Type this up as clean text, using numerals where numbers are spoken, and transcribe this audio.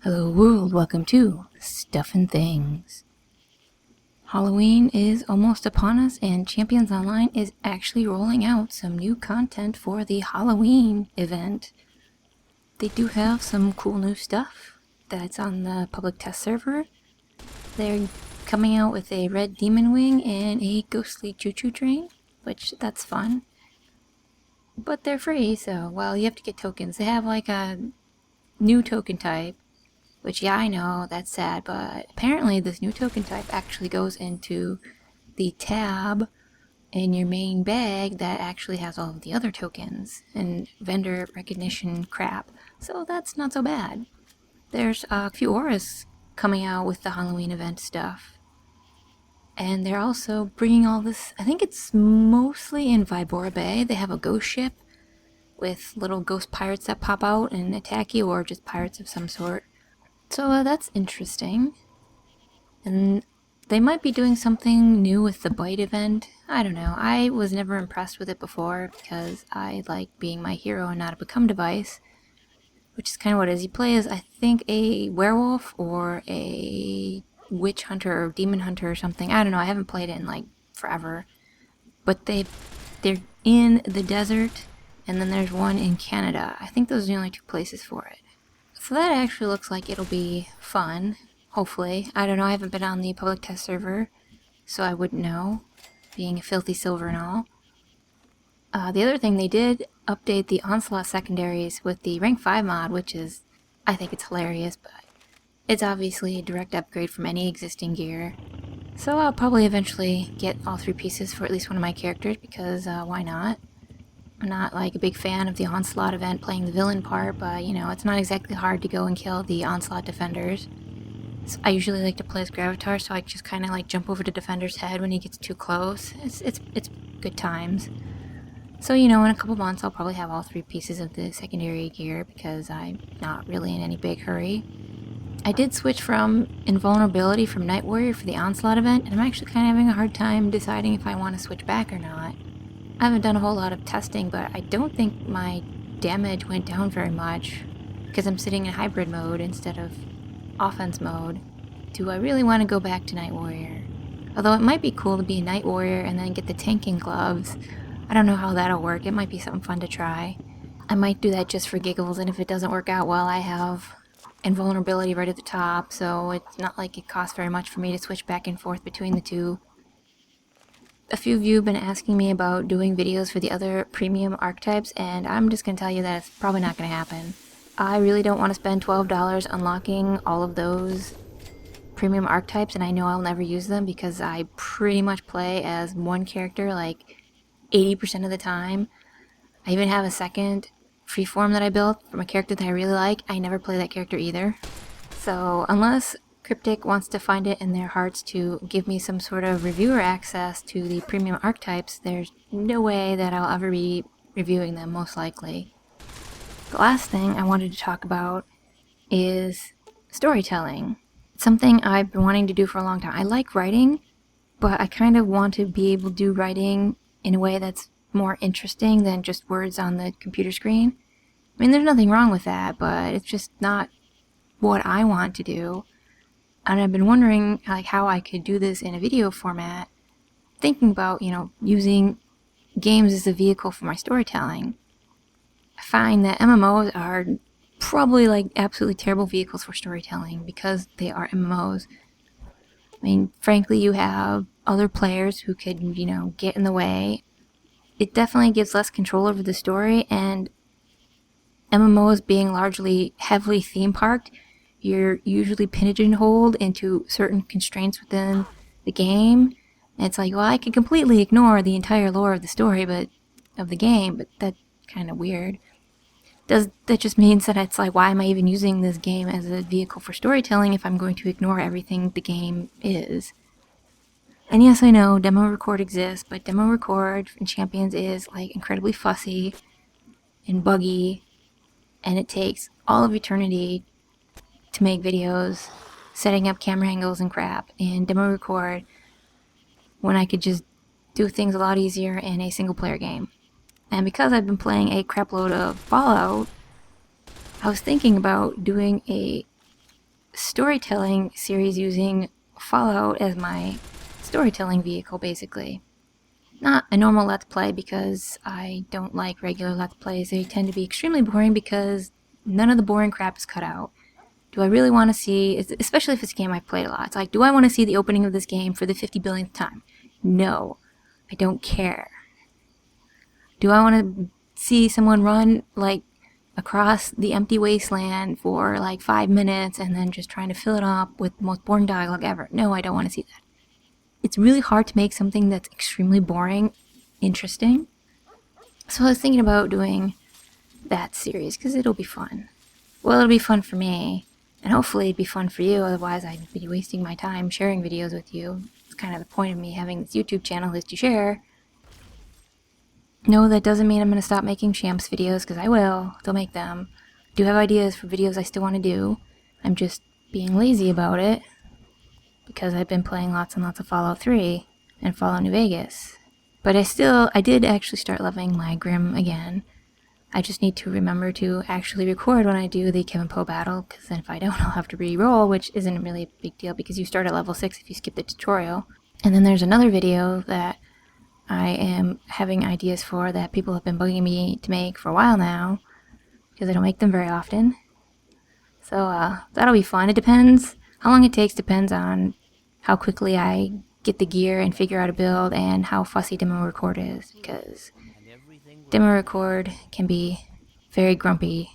Hello world, welcome to Stuff and Things. Halloween is almost upon us and Champions Online is actually rolling out some new content for the Halloween event. They do have some cool new stuff that's on the public test server. They're coming out with a red demon wing and a ghostly choo-choo train, which that's fun. But they're free, so, well, you have to get tokens. They have like a new token type. Which, yeah, I know, that's sad, but apparently this new token type actually goes into the tab in your main bag that actually has all of the other tokens and vendor recognition crap. So that's not so bad. There's a few auras coming out with the Halloween event stuff. And they're also bringing all this, I think it's mostly in Vibora Bay. They have a ghost ship with little ghost pirates that pop out and attack you, or just pirates of some sort. So that's interesting. And they might be doing something new with the Bite event. I don't know. I was never impressed with it before because I like being my hero and not a become device. Which is kind of what it is. You play as, I think, a werewolf or a witch hunter or demon hunter or something. I don't know. I haven't played it in like forever. But they're in the desert, and then there's one in Canada. I think those are the only two places for it. So that actually looks like it'll be fun, hopefully. I don't know, I haven't been on the public test server, so I wouldn't know, being a filthy silver and all. The other thing, they did update the Onslaught secondaries with the rank 5 mod, which is, I think it's hilarious, but it's obviously a direct upgrade from any existing gear. So I'll probably eventually get all 3 pieces for at least one of my characters, because why not? I'm not like a big fan of the Onslaught event playing the villain part, but you know, it's not exactly hard to go and kill the Onslaught defenders. So I usually like to play as Gravatar, so I just kind of like jump over to Defender's head when he gets too close. It's good times. So you know, in a couple months I'll probably have all 3 pieces of the secondary gear because I'm not really in any big hurry. I did switch from Invulnerability from Night Warrior for the Onslaught event, and I'm actually kind of having a hard time deciding if I want to switch back or not. I haven't done a whole lot of testing, but I don't think my damage went down very much because I'm sitting in hybrid mode instead of offense mode. Do I really want to go back to Night Warrior? Although it might be cool to be a Night Warrior and then get the tanking gloves. I don't know how that'll work. It might be something fun to try. I might do that just for giggles, and if it doesn't work out well, I have invulnerability right at the top, so it's not like it costs very much for me to switch back and forth between the two. A few of you have been asking me about doing videos for the other premium archetypes, and I'm just going to tell you that it's probably not going to happen. I really don't want to spend $12 unlocking all of those premium archetypes, and I know I'll never use them because I pretty much play as one character like 80% of the time. I even have a second freeform that I built from a character that I really like. I never play that character either. So unless Cryptic wants to find it in their hearts to give me some sort of reviewer access to the premium archetypes, there's no way that I'll ever be reviewing them, most likely. The last thing I wanted to talk about is storytelling. It's something I've been wanting to do for a long time. I like writing, but I kind of want to be able to do writing in a way that's more interesting than just words on the computer screen. I mean, there's nothing wrong with that, but it's just not what I want to do. And I've been wondering like how I could do this in a video format, thinking about, you know, using games as a vehicle for my storytelling. I find that MMOs are probably like absolutely terrible vehicles for storytelling because they are MMOs. I mean, frankly, you have other players who could, you know, get in the way. It definitely gives less control over the story, and MMOs being largely heavily theme parked, you're usually pigeonholed into certain constraints within the game. And it's like, well, I can completely ignore the entire lore of the story, but of the game, but that's kind of weird. That just means that it's like, why am I even using this game as a vehicle for storytelling if I'm going to ignore everything the game is? And yes, I know demo record exists, but demo record in Champions is like incredibly fussy and buggy, and it takes all of eternity to make videos, setting up camera angles and crap, and demo record when I could just do things a lot easier in a single player game. And because I've been playing a crapload of Fallout, I was thinking about doing a storytelling series using Fallout as my storytelling vehicle, basically. Not a normal Let's Play, because I don't like regular Let's Plays. They tend to be extremely boring because none of the boring crap is cut out. Do I really want to see, especially if it's a game I've played a lot, it's like, do I want to see the opening of this game for the 50 billionth time? No, I don't care. Do I want to see someone run, like, across the empty wasteland for, like, 5 minutes and then just trying to fill it up with the most boring dialogue ever? No, I don't want to see that. It's really hard to make something that's extremely boring interesting. So I was thinking about doing that series, because it'll be fun. Well, it'll be fun for me, and hopefully it'd be fun for you, otherwise I'd be wasting my time sharing videos with you. It's kind of the point of me having this YouTube channel, is to share. No, that doesn't mean I'm going to stop making Champs videos, because I will. Still make them. I do have ideas for videos I still want to do. I'm just being lazy about it, because I've been playing lots and lots of Fallout 3 and Fallout New Vegas. But I did actually start loving my Grim again. I just need to remember to actually record when I do the Kevin Poe battle, because then if I don't, I'll have to re-roll, which isn't really a big deal because you start at level 6 if you skip the tutorial. And then there's another video that I am having ideas for that people have been bugging me to make for a while now, because I don't make them very often. So that'll be fun. It depends. How long it takes depends on how quickly I get the gear and figure out a build, and how fussy demo record is, because demo record can be very grumpy